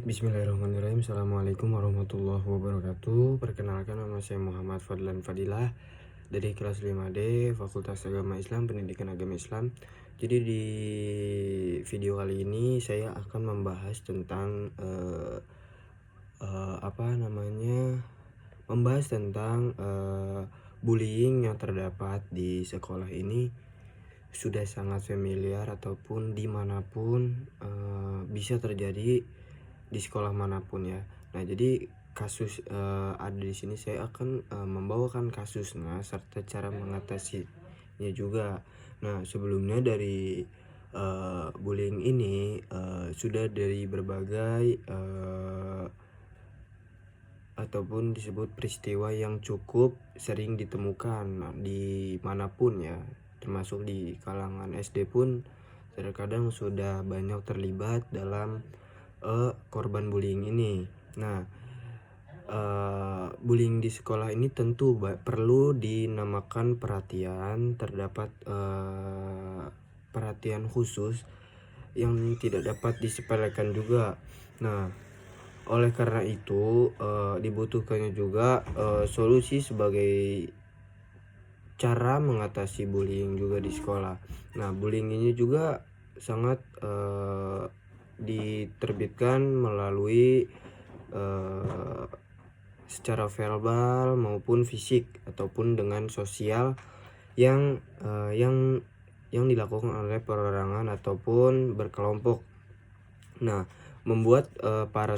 Bismillahirrahmanirrahim. Assalamualaikum warahmatullahi wabarakatuh. Perkenalkan, nama saya Muhammad Fadlan Fadilah dari kelas 5D Fakultas Agama Islam Pendidikan Agama Islam. Jadi di video kali ini saya akan membahas tentang bullying yang terdapat di sekolah ini sudah sangat familiar ataupun dimanapun bisa terjadi di sekolah manapun ya. Nah, jadi kasus ada di sini saya akan membawakan kasusnya serta cara mengatasinya juga. Nah, sebelumnya dari bullying ini sudah dari berbagai ataupun disebut peristiwa yang cukup sering ditemukan di manapun ya, termasuk di kalangan SD pun terkadang sudah banyak terlibat dalam korban bullying ini. Nah, bullying di sekolah ini tentu perlu dinamakan perhatian, terdapat perhatian khusus yang tidak dapat disepelekan juga. Nah, oleh karena itu dibutuhkannya juga solusi sebagai cara mengatasi bullying juga di sekolah. Nah, bullying ini juga sangat diterbitkan melalui secara verbal maupun fisik ataupun dengan sosial yang dilakukan oleh perorangan ataupun berkelompok. Nah, membuat para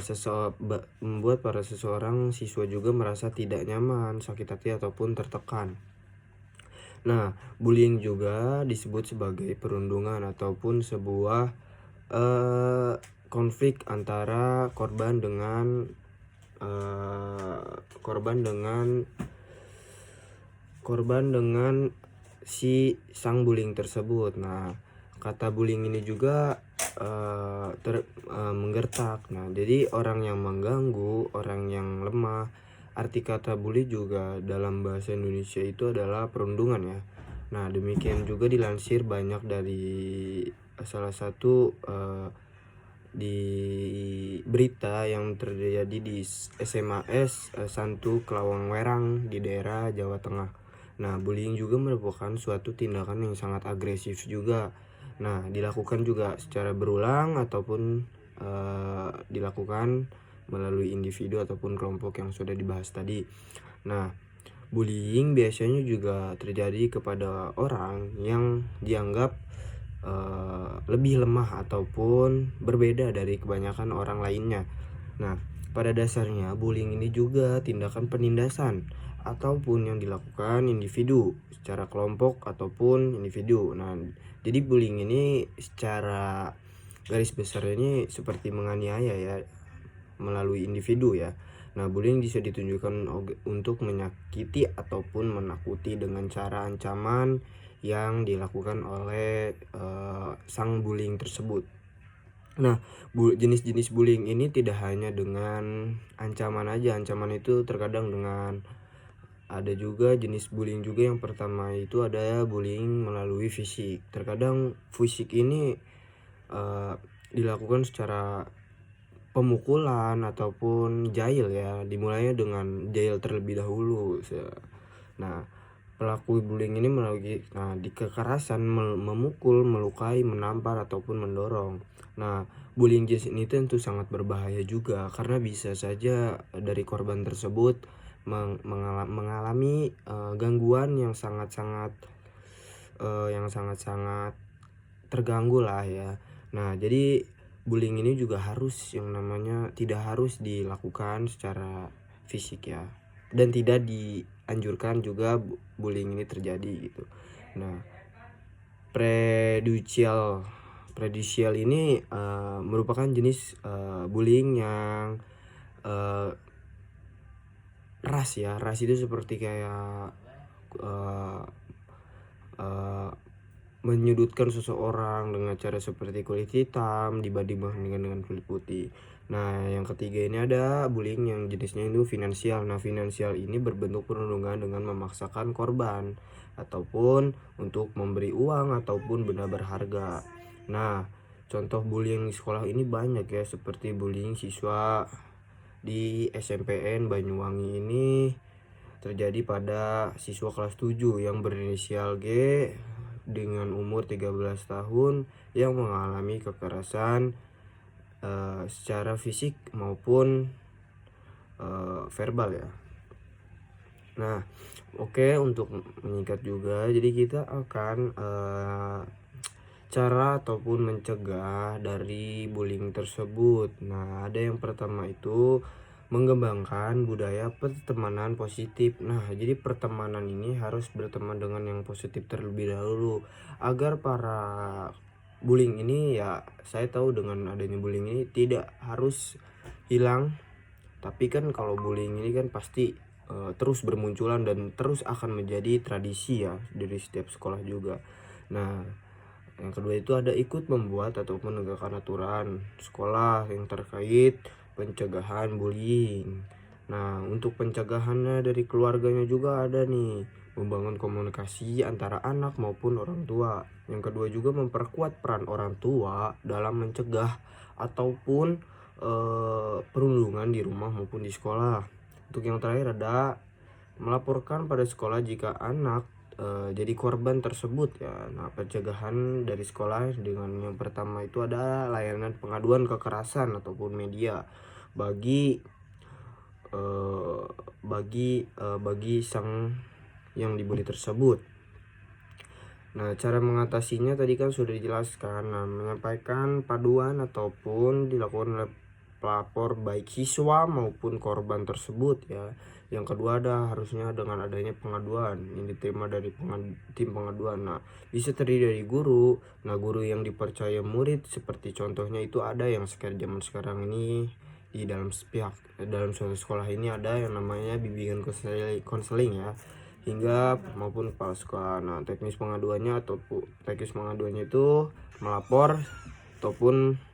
seseorang siswa juga merasa tidak nyaman, sakit hati ataupun tertekan. Nah, bullying juga disebut sebagai perundungan ataupun sebuah konflik antara korban dengan si sang bullying tersebut. Nah, kata bullying ini juga menggertak. Nah, jadi orang yang mengganggu, orang yang lemah. Arti kata bully juga dalam bahasa Indonesia itu adalah perundungan ya. Nah, demikian juga dilansir banyak dari salah satu di berita yang terjadi di SMAS Santu Kelawang Werang di daerah Jawa Tengah. Nah, bullying juga merupakan suatu tindakan yang sangat agresif juga. Nah, dilakukan juga secara berulang ataupun dilakukan melalui individu ataupun kelompok yang sudah dibahas tadi. Nah, bullying biasanya juga terjadi kepada orang yang dianggap lebih lemah ataupun berbeda dari kebanyakan orang lainnya. Nah, pada dasarnya bullying ini juga tindakan penindasan ataupun yang dilakukan individu secara kelompok ataupun individu. Nah, jadi bullying ini secara garis besar ini seperti menganiaya ya melalui individu ya. Nah, bullying bisa ditunjukkan untuk menyakiti ataupun menakuti dengan cara ancaman yang dilakukan oleh sang bullying tersebut. Nah, jenis-jenis bullying ini tidak hanya dengan ancaman aja. Ancaman itu terkadang dengan ada juga jenis bullying juga. Yang pertama itu ada bullying melalui fisik. Terkadang fisik ini dilakukan secara pemukulan ataupun jail ya. Dimulainya dengan jail terlebih dahulu. Nah, pelaku bullying ini melalui di kekerasan, memukul, melukai, menampar ataupun mendorong. Nah, bullying jenis ini tentu sangat berbahaya juga karena bisa saja dari korban tersebut mengalami gangguan yang sangat-sangat terganggu lah ya. Nah, jadi bullying ini juga tidak harus dilakukan secara fisik ya, dan tidak dianjurkan juga bullying ini terjadi gitu. Nah, prejudicial ini merupakan jenis bullying yang ras ya. Ras itu seperti kayak menyudutkan seseorang dengan cara seperti kulit hitam dibandingkan dengan kulit putih. Nah, yang ketiga ini ada bullying yang jenisnya itu finansial. Nah, finansial ini berbentuk perundungan dengan memaksakan korban ataupun untuk memberi uang ataupun benda berharga. Nah, contoh bullying di sekolah ini banyak ya, seperti bullying siswa di SMPN Banyuwangi ini terjadi pada siswa kelas 7 yang berinisial G dengan umur 13 tahun yang mengalami kekerasan secara fisik maupun verbal ya. Nah, oke, untuk menyingkat juga, jadi kita akan cara ataupun mencegah dari bullying tersebut. Nah, ada yang pertama itu mengembangkan budaya pertemanan positif. Nah, jadi pertemanan ini harus berteman dengan yang positif terlebih dahulu agar para bullying ini, ya saya tahu dengan adanya bullying ini tidak harus hilang, tapi kan kalau bullying ini kan pasti terus bermunculan dan terus akan menjadi tradisi ya dari setiap sekolah juga. Nah, yang kedua itu ada ikut membuat atau menegakkan aturan sekolah yang terkait pencegahan bullying. Nah, untuk pencegahannya dari keluarganya juga ada nih, membangun komunikasi antara anak maupun orang tua. Yang kedua juga memperkuat peran orang tua dalam mencegah ataupun perundungan di rumah maupun di sekolah. Untuk yang terakhir ada melaporkan pada sekolah jika anak jadi korban tersebut ya. Nah, pencegahan dari sekolah dengan yang pertama itu ada layanan pengaduan kekerasan ataupun media bagi bagi sang yang dibully tersebut. Nah, cara mengatasinya tadi kan sudah dijelaskan. Nah, menyampaikan paduan ataupun dilakukan oleh pelapor baik siswa maupun korban tersebut ya. Yang kedua ada harusnya dengan adanya pengaduan yang diterima dari tim pengaduan. Nah, bisa terdiri dari guru. Nah, guru yang dipercaya murid seperti contohnya itu ada yang zaman sekarang ini di dalam suatu sekolah ini ada yang namanya bimbingan konseling ya, hingga maupun kepala sekolah. Nah, teknis pengaduannya itu melapor ataupun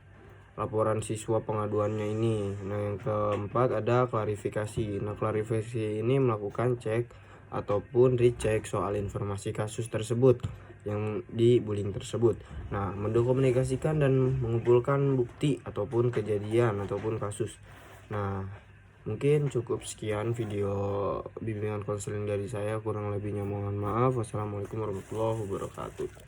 laporan siswa pengaduannya ini. Nah, yang keempat ada klarifikasi. Nah, klarifikasi ini melakukan cek ataupun recheck soal informasi kasus tersebut yang di bullying tersebut. Nah, mendokumentasikan dan mengumpulkan bukti ataupun kejadian ataupun kasus. Nah, mungkin cukup sekian video bimbingan konseling dari saya, kurang lebihnya mohon maaf. Wassalamualaikum warahmatullahi wabarakatuh.